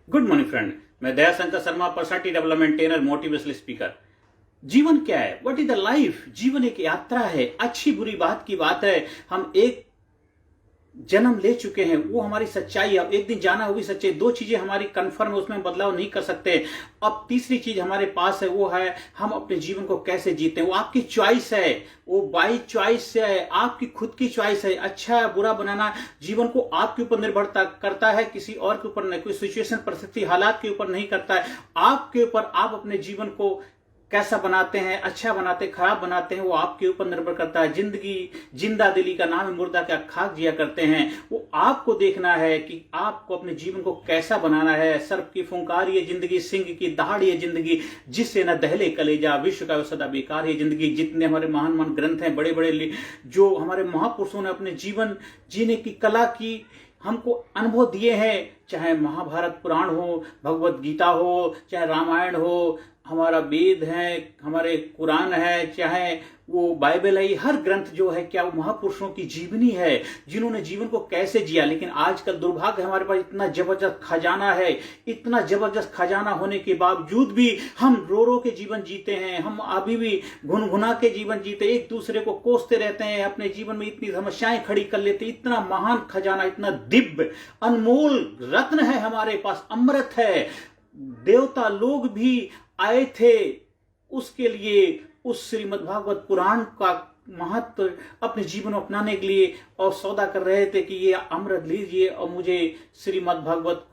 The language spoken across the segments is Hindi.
Good morning friend. मैं Dayashankar Sharma, personality development trainer, motivational speaker. जीवन क्या है? What is the life? जीवन एक यात्रा है। अच्छी बुरी बात की बात है, हम एक जन्म ले चुके हैं, वो हमारी सच्चाई है। एक दिन जाना होगी सच्चाई। दो चीजें हमारी कंफर्म है, उसमें बदलाव नहीं कर सकते। अब तीसरी चीज हमारे पास है, वो है हम अपने जीवन को कैसे जीते हैं। वो आपकी चॉइस है, वो बाई चॉइस है, आपकी खुद की चॉइस है। अच्छा बुरा बनाना जीवन को आपके ऊपर निर्भर करता है, किसी और के ऊपर नहीं। कोई सिचुएशन, परिस्थिति, हालात के ऊपर नहीं करता है। आपके ऊपर, आप अपने जीवन को कैसा बनाते हैं, अच्छा बनाते, खराब बनाते हैं, वो आपके ऊपर निर्भर करता है। जिंदगी जिंदा दिली का नाम है, मुर्दा क्या खाक जिया करते हैं। वो आपको देखना है कि आपको अपने जीवन को कैसा बनाना है। सर्प की फुंकार ये जिंदगी, सिंह की दहाड़ ये जिंदगी, जिससे न दहले कलेजा, विश्व का सदा बेकार ये जिंदगी। जितने हमारे महान महान ग्रंथ हैं, बड़े बड़े जो हमारे महापुरुषों ने अपने जीवन जीने की कला की हमको अनुभव दिए हैं, चाहे महाभारत पुराण हो, भगवत गीता हो, चाहे रामायण हो, हमारा वेद है, हमारे कुरान है, चाहे वो बाइबल है, हर ग्रंथ जो है क्या वो महापुरुषों की जीवनी है, जिन्होंने जीवन को कैसे जिया। लेकिन आजकल दुर्भाग्य हमारे पास इतना जबरदस्त खजाना है, इतना जबरदस्त खजाना होने के बावजूद भी हम रो रो के जीवन जीते हैं। हम अभी भी घुनघुना के जीवन जीते, एक दूसरे को कोसते रहते हैं, अपने जीवन में इतनी समस्याएं खड़ी कर लेते। इतना महान खजाना, इतना दिव्य अनमोल रत्न है हमारे पास, अमृत है। देवता लोग भी आए थे उसके लिए, उस श्रीमद् भागवत पुराण का महत्व अपने जीवन में अपनाने के लिए, और सौदा कर रहे थे कि ये अमृत लीजिए और मुझे श्रीमद् भागवत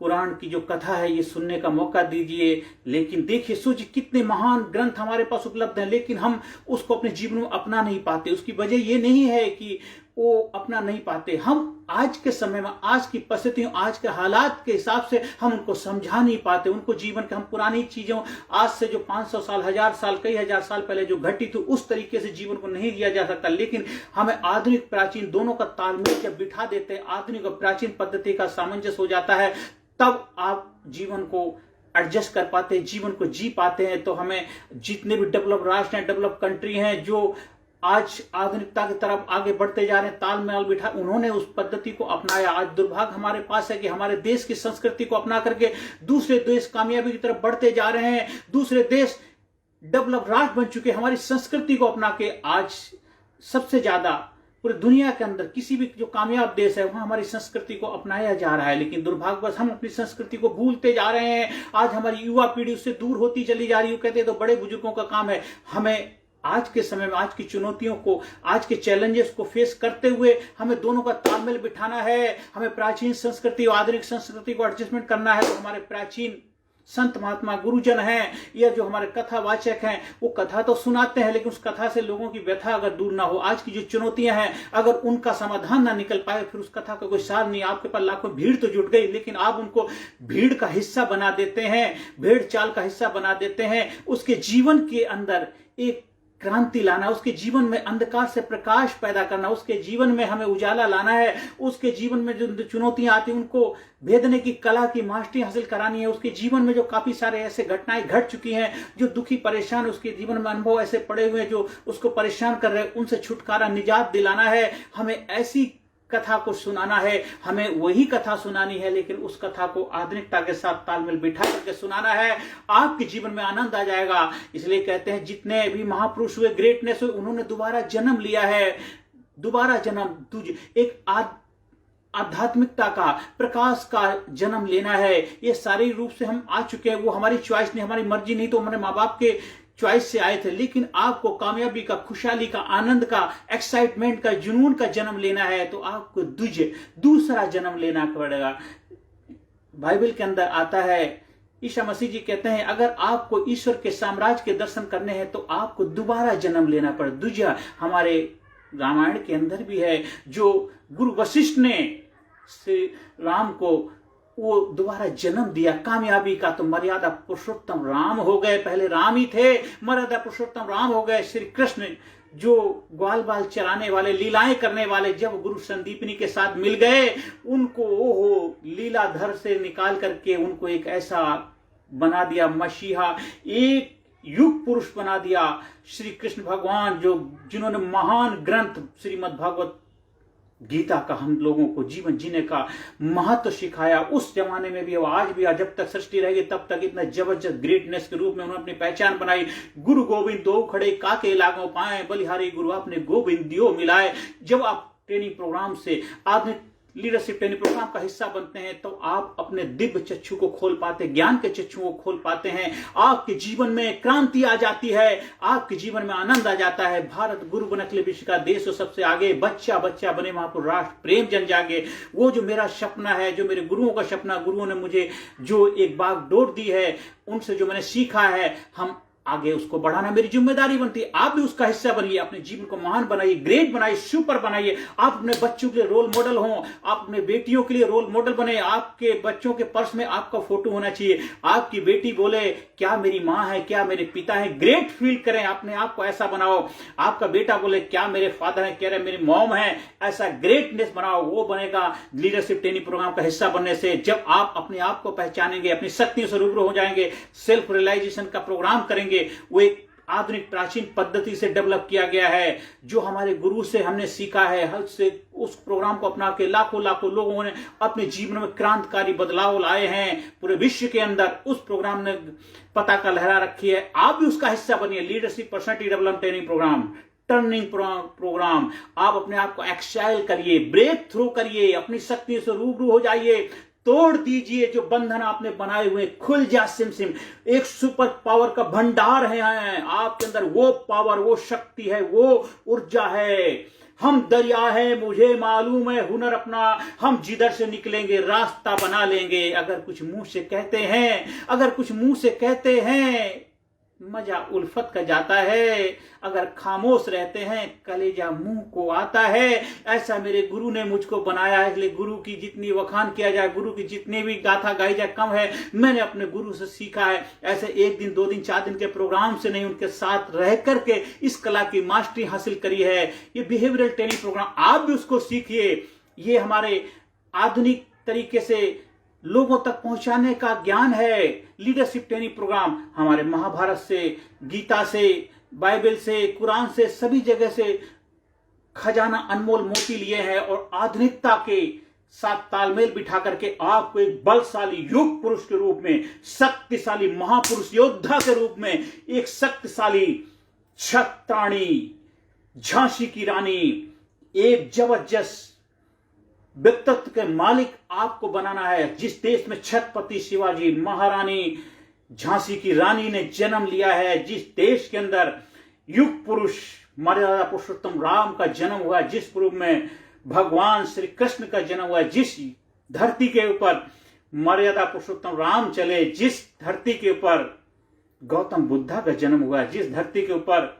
पुराण की जो कथा है ये सुनने का मौका दीजिए। लेकिन देखिए सोचिए, कितने महान ग्रंथ हमारे पास उपलब्ध हैं, लेकिन हम उसको अपने जीवन में अपना नहीं पाते। उसकी वजह ये नहीं है कि वो अपना नहीं पाते, हम आज के समय में, आज की परिस्थितियों, आज के हालात के हिसाब से हम उनको समझा नहीं पाते। उनको जीवन के हम पुरानी चीजों, आज से जो 500 साल, 1000 साल, कई हजार साल पहले जो घटित हुई, उस तरीके से जीवन को नहीं जिया जा सकता। लेकिन हमें आधुनिक प्राचीन दोनों का तालमेल जब बिठा देते हैं, आधुनिक और प्राचीन पद्धति का सामंजस्य हो जाता है, तब आप जीवन को एडजस्ट कर पाते हैं, जीवन को जी पाते हैं। तो हमें जितने भी डेवलप राष्ट्र हैं, डेवलप कंट्री हैं, जो आज आधुनिकता की तरफ आगे बढ़ते जा रहे हैं, तालमेल बिठा, उन्होंने उस पद्धति को अपनाया। आज दुर्भाग्य हमारे पास है कि हमारे देश की संस्कृति को अपना करके दूसरे देश कामयाबी की तरफ बढ़ते जा रहे हैं। दूसरे देश डेवलप राष्ट्र बन चुके, हमारी संस्कृति को अपना के आज सबसे ज्यादा पूरी दुनिया के अंदर किसी भी जो कामयाब देश है वहां हमारी संस्कृति को अपनाया जा रहा है। लेकिन दुर्भाग्यवश हम अपनी संस्कृति को भूलते जा रहे हैं। आज हमारी युवा पीढ़ी उससे दूर होती चली जा रही है। कहते हैं तो बड़े बुजुर्गों का काम है। हमें आज के समय में, आज की चुनौतियों को, आज के चैलेंजेस को फेस करते हुए हमें दोनों का तालमेल बिठाना है। हमें प्राचीन संस्कृति और आधुनिक संस्कृति को एडजस्टमेंट करना है। तो हमारे प्राचीन संत महात्मा गुरुजन हैं, या जो हमारे कथावाचक हैं, वो कथा तो सुनाते हैं, लेकिन उस कथा से लोगों की व्यथा अगर दूर ना हो, आज की जो चुनौतियां हैं अगर उनका समाधान ना निकल पाए, फिर उस कथा का कोई सार नहीं। आपके पास लाखों भीड़ तो जुट गई, लेकिन आप उनको भीड़ का हिस्सा बना देते हैं, भेड़ चाल का हिस्सा बना देते हैं। उसके जीवन के अंदर एक क्रांति लाना, उसके जीवन में अंधकार से प्रकाश पैदा करना, उसके जीवन में हमें उजाला लाना है। उसके जीवन में जो चुनौतियां आती हैं उनको भेदने की कला की मास्टरी हासिल करानी है। उसके जीवन में जो काफी सारे ऐसे घटनाएं घट चुकी हैं, जो दुखी परेशान, उसके जीवन में अनुभव ऐसे पड़े हुए हैं जो उसको परेशान कर रहे हैं, उनसे छुटकारा, निजात दिलाना है। हमें ऐसी कथा को सुनाना है, हमें वही कथा सुनानी है, लेकिन उस कथा को आधुनिकता के साथ तालमेल बिठा करके सुनाना है। आपके जीवन में आनंद आ जाएगा। इसलिए कहते हैं जितने भी महापुरुष हुए, ग्रेटनेस हुए, उन्होंने दोबारा जन्म लिया है। दोबारा जन्म, तुझे एक आध्यात्मिकता का, प्रकाश का जन्म लेना है। ये शारीरिक रूप से हम आ चुके हैं, वो हमारी चॉइस नहीं, हमारी मर्जी नहीं, तो हमारे माँ बाप के चॉइस से आए थे। लेकिन आपको कामयाबी का, खुशहाली का, आनंद का, एक्साइटमेंट का, जुनून का जन्म लेना है, तो आपको दूसरा जन्म लेना पड़ेगा। बाइबल के अंदर आता है, ईसा मसीह जी कहते हैं अगर आपको ईश्वर के साम्राज्य के दर्शन करने हैं तो आपको दोबारा जन्म लेना पड़े। दूजा हमारे रामायण के अंदर भी है, जो गुरु वशिष्ठ ने श्री राम को वो दोबारा जन्म दिया कामयाबी का। तो मर्यादा पुरुषोत्तम राम हो गए, पहले राम ही थे, मर्यादा पुरुषोत्तम राम हो गए। श्री कृष्ण जो ग्वाल बाल चराने वाले, लीलाएं करने वाले, जब गुरु संदीपनी के साथ मिल गए, उनको ओहो लीलाधर से निकाल करके उनको एक ऐसा बना दिया, मसीहा, एक युग पुरुष बना दिया। श्री कृष्ण भगवान जिन्होंने महान ग्रंथ श्रीमद् भागवत गीता का हम लोगों को जीवन जीने का महत्व सिखाया। उस जमाने में भी और आज भी, जब तक सृष्टि रहेगी तब तक इतना जबरदस्त ग्रेटनेस के रूप में उन्होंने अपनी पहचान बनाई। गुरु गोविंद दो खड़े काके लागो पाए, बलिहारी गुरु आपने गोविंद दियो मिलाए। जब आप ट्रेनिंग प्रोग्राम से आधुनिक लीडरशिप ट्रेनिंग प्रोग्राम का हिस्सा बनते हैं तो आप अपने दिव्य चक्षु को खोल पाते, ज्ञान के चक्षु को खोल पाते हैं। आपके जीवन में क्रांति आ जाती है, आपके जीवन में आनंद आ जाता है। भारत गुरु बनके विश्व का देश हो सबसे आगे, बच्चा बच्चा बने महापुर राष्ट्र प्रेम जन जागे। वो जो मेरा सपना है, जो मेरे गुरुओं का सपना, गुरुओं ने मुझे जो एक बागडोर दी है, उनसे जो मैंने सीखा है, हम आगे उसको बढ़ाना मेरी जिम्मेदारी बनती है। आप भी उसका हिस्सा बनिए, अपने जीवन को महान बनाइए, ग्रेट बनाइए, सुपर बनाइए। आप अपने बच्चों के लिए रोल मॉडल हो, आप अपने बेटियों के लिए रोल मॉडल बने। आपके बच्चों के पर्स में आपका फोटो होना चाहिए। आपकी बेटी बोले क्या मेरी माँ है, क्या मेरे पिता है, ग्रेट फील करें, अपने आप को ऐसा बनाओ। आपका बेटा बोले क्या मेरे फादर है, कह रहे मेरी मॉम है, ऐसा ग्रेटनेस बनाओ। वो बनेगा लीडरशिप ट्रेनिंग प्रोग्राम का हिस्सा बनने से। जब आप अपने आप को पहचानेंगे, अपनी शक्तियों से रूबरू हो जाएंगे, सेल्फ रियलाइजेशन का प्रोग्राम करेंगे। वो एक आधुनिक प्राचीन पद्धति से डेवलप किया गया है, जो हमारे गुरु से हमने सीखा है। हद से उस प्रोग्राम को अपना के लाखों लाखों लोगों ने अपने जीवन में क्रांतिकारी बदलाव लाए हैं। पूरे विश्व के अंदर उस प्रोग्राम ने पताका लहरा रखी है। आप भी उसका हिस्सा बनिए। Leadership personality development training programme, turning programme. आप अपने आप को एक्साइल करिए, ब्रेक थ्रू करिए, अपनी शक्तियों से रूबरू हो जाइए, तोड़ दीजिए जो बंधन आपने बनाए हुए, खुल जा सिम सिम। एक सुपर पावर का भंडार है आपके अंदर। वो पावर, वो शक्ति है, वो ऊर्जा है। हम दरिया है, मुझे मालूम है, हुनर अपना हम जिधर से निकलेंगे रास्ता बना लेंगे। अगर कुछ मुंह से कहते हैं, अगर कुछ मुंह से कहते हैं, मजा उल्फत का जाता है। अगर खामोश रहते हैं, कलेजा मुंह को आता है। ऐसा मेरे गुरु ने मुझको बनाया है, इसलिए गुरु की जितनी वखान किया जाए, गुरु की जितनी भी गाथा गाई जाए कम है। मैंने अपने गुरु से सीखा है। ऐसे 1 दिन 2 दिन 4 दिन के प्रोग्राम से नहीं, उनके साथ रह करके इस कला की मास्टरी हासिल करी है। ये बिहेवियरल ट्रेनिंग प्रोग्राम आप भी उसको सीखिए। ये हमारे आधुनिक तरीके से लोगों तक पहुंचाने का ज्ञान है। लीडरशिप ट्रेनिंग प्रोग्राम हमारे महाभारत से, गीता से, बाइबल से, कुरान से, सभी जगह से खजाना अनमोल मोती लिए हैं और आधुनिकता के साथ तालमेल बिठा करके आपको एक बलशाली युग पुरुष के रूप में, शक्तिशाली महापुरुष योद्धा के रूप में, एक शक्तिशाली क्षत्राणी, झांसी की रानी, एक जबरदस्त व्यक्तित्व के मालिक आपको बनाना है। जिस देश में छत्रपति शिवाजी, महारानी झांसी की रानी ने जन्म लिया है, जिस देश के अंदर युग पुरुष मर्यादा पुरुषोत्तम राम का जन्म हुआ, जिस रूप में भगवान श्री कृष्ण का जन्म हुआ, जिस धरती के ऊपर मर्यादा पुरुषोत्तम राम चले, जिस धरती के ऊपर गौतम बुद्धा का जन्म हुआ, जिस धरती के ऊपर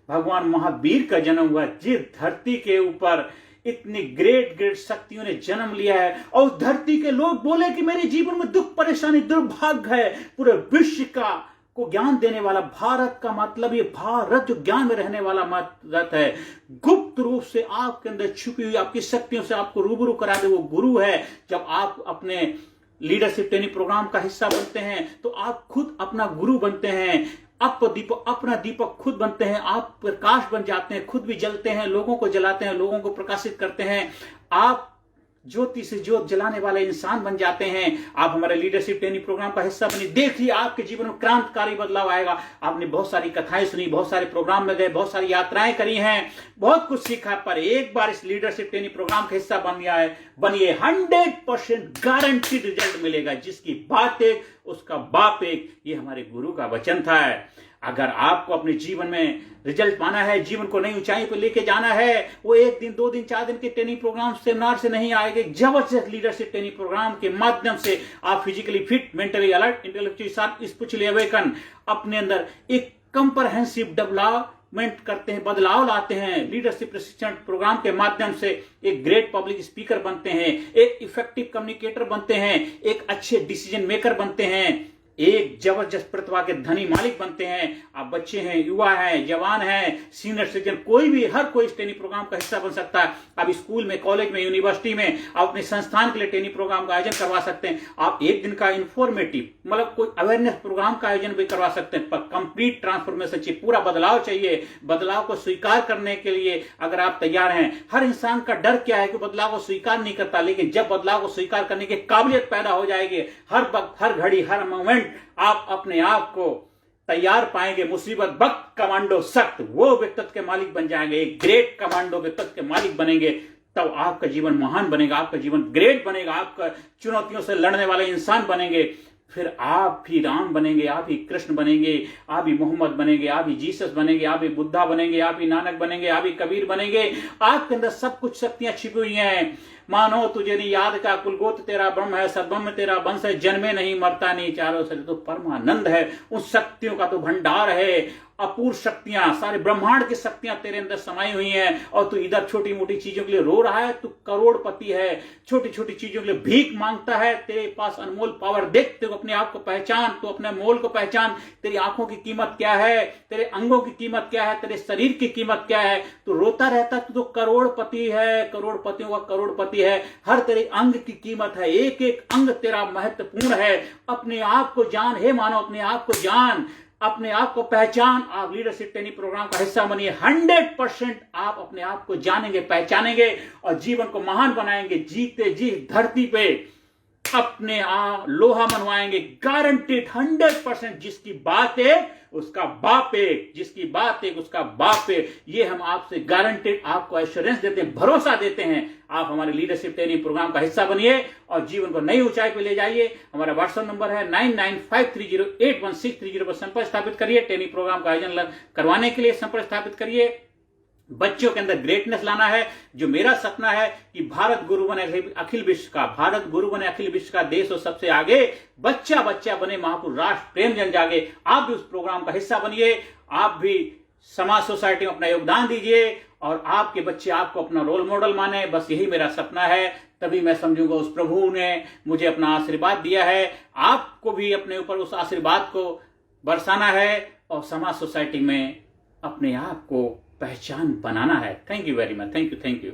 भगवान महावीर का जन्म हुआ, जिस धरती के ऊपर इतनी ग्रेट ग्रेट शक्तियों ने जन्म लिया है, और उस धरती के लोग बोले कि मेरे जीवन में दुख परेशानी दुर्भाग्य है, पूरे विश्व का को ज्ञान देने वाला भारत का मतलब, ये भारत जो ज्ञान में रहने वाला भारत है, गुप्त रूप से आपके अंदर छुपी हुई आपकी शक्तियों से आपको रूबरू करा दे, वो गुरु है। जब आप अपने लीडरशिप ट्रेनिंग प्रोग्राम का हिस्सा बनते हैं तो आप खुद अपना गुरु बनते हैं। अपना दीपक खुद बनते हैं। आप प्रकाश बन जाते हैं, खुद भी जलते हैं, लोगों को जलाते हैं, लोगों को प्रकाशित करते हैं। आप ज्योति से ज्योत जलाने वाले इंसान बन जाते हैं। आप हमारे लीडरशिप ट्रेनिंग प्रोग्राम का हिस्सा बनिए, देखिए आपके जीवन में क्रांतिकारी बदलाव आएगा। आपने बहुत सारी कथाएं सुनी, बहुत सारे प्रोग्राम में गए, बहुत सारी यात्राएं करी हैं, बहुत कुछ सीखा, पर एक बार इस लीडरशिप ट्रेनिंग प्रोग्राम का हिस्सा बनिए, 100% गारंटीड रिजल्ट मिलेगा। जिसकी बात एक, उसका बाप एक, ये हमारे गुरु का वचन था। अगर आपको अपने जीवन में रिजल्ट पाना है, जीवन को नई ऊंचाई पर लेके जाना है, वो 1 दिन 2 दिन 4 दिन के ट्रेनिंग प्रोग्राम सेमिनार से नहीं आएंगे। जबरदस्त लीडरशिप ट्रेनिंग प्रोग्राम के माध्यम से आप physically fit, mentally alert, intellectually sharp, spiritually awaken, अपने अंदर एक कंप्रहेंसिव डेवलपमेंट करते हैं, बदलाव लाते हैं। लीडरशिप प्रशिक्षण प्रोग्राम के माध्यम से एक ग्रेट पब्लिक स्पीकर बनते हैं, एक इफेक्टिव कम्युनिकेटर बनते हैं, एक अच्छे डिसीजन मेकर बनते हैं, एक जबरदस्त प्रतिभा के धनी मालिक बनते हैं। आप बच्चे हैं, युवा हैं, जवान हैं, सीनियर सिटीजन, कोई भी, हर कोई इस ट्रेनिंग प्रोग्राम का हिस्सा बन सकता है। आप स्कूल में, कॉलेज में, यूनिवर्सिटी में आप अपने संस्थान के लिए ट्रेनिंग प्रोग्राम का आयोजन करवा सकते हैं। आप एक दिन का इंफॉर्मेटिव मतलब कोई अवेयरनेस प्रोग्राम का आयोजन भी करवा सकते हैं। पर कंप्लीट ट्रांसफॉर्मेशन चाहिए, पूरा बदलाव चाहिए। बदलाव को स्वीकार करने के लिए अगर आप तैयार हैं, हर इंसान का डर क्या है कि बदलाव को स्वीकार नहीं करता, लेकिन जब बदलाव को स्वीकार करने की काबिलियत पैदा हो जाएगी, हर वक्त, हर घड़ी, हर मोमेंट आप अपने आप को तैयार पाएंगे। मुसीबत वक्त कमांडो सख्त, वो व्यक्तित्व के मालिक बन जाएंगे, एक ग्रेट कमांडो व्यक्तित्व के मालिक बनेंगे। तब आपका जीवन महान बनेगा, आपका जीवन ग्रेट बनेगा, आपका चुनौतियों से लड़ने वाले इंसान बनेंगे। फिर आप भी राम बनेंगे, आप ही कृष्ण बनेंगे, आप ही मोहम्मद बनेंगे, आप ही जीसस बनेंगे, आप ही बुद्धा बनेंगे, आप ही नानक बनेंगे, आप ही कबीर बनेंगे। आपके अंदर सब कुछ शक्तियां छिपी हुई हैं। मानो तुझे नहीं याद का कुलगोत्र तेरा ब्रह्म है, सद्ब्रह्म तेरा वंश है, जन्मे नहीं मरता नहीं, चारों से तो परमानंद है। उन शक्तियों का तो भंडार है, अपूर्व शक्तियां, सारे ब्रह्मांड की शक्तियां तेरे अंदर समाई हुई हैं। और तू इधर छोटी मोटी चीजों के लिए रो रहा है, तू करोड़पति है। छोटी छोटी चीजों के लिए भीख मांगता है, तेरे पास अनमोल पावर। देख, तू अपने आप को पहचान, तू अपने मोल को पहचान। तेरी आंखों की कीमत क्या है, तेरे अंगों की कीमत क्या है, तेरे शरीर की कीमत क्या है। तू रोता रहता, तू तो करोड़पति है, करोड़पतियों का करोड़पति है। हर तेरे अंग की कीमत है, एक एक अंग तेरा महत्वपूर्ण है। अपने आप को जान, हे मानो अपने आप को जान, अपने आप को पहचान। आप लीडरशिप ट्रेनिंग प्रोग्राम का हिस्सा बनिए। 100% आप अपने आप को जानेंगे, पहचानेंगे और जीवन को महान बनाएंगे। जीते जी धरती पे अपने आप लोहा मनवाएंगे, गारंटेड 100%। जिसकी बात है उसका बाप है, जिसकी बात है उसका बाप है। ये हम आपसे गारंटेड, आपको एश्योरेंस देते हैं, भरोसा देते हैं। आप हमारे लीडरशिप ट्रेनिंग प्रोग्राम का हिस्सा बनिए और जीवन को नई ऊंचाई पे ले जाइए। हमारा व्हाट्सएप नंबर है 9953081630 पर संपर्क स्थापित करिए। ट्रेनिंग प्रोग्राम का आयोजन करवाने के लिए संपर्क स्थापित करिए। बच्चों के अंदर ग्रेटनेस लाना है। जो मेरा सपना है कि भारत गुरु बने अखिल विश्व का, भारत गुरु बने अखिल विश्व का, देश और सबसे आगे बच्चा बच्चा बने महापुरुष, राष्ट्र प्रेम जन जागे। आप भी उस प्रोग्राम का हिस्सा बनिए। आप भी समाज सोसाइटी में अपना योगदान दीजिए और आपके बच्चे आपको अपना रोल मॉडल माने। बस यही मेरा सपना है। तभी मैं समझूंगा उस प्रभु ने मुझे अपना आशीर्वाद दिया है। आपको भी अपने ऊपर उस आशीर्वाद को बरसाना है और समाज सोसाइटी में अपने आप को पहचान बनाना है। Thank you very much. Thank you.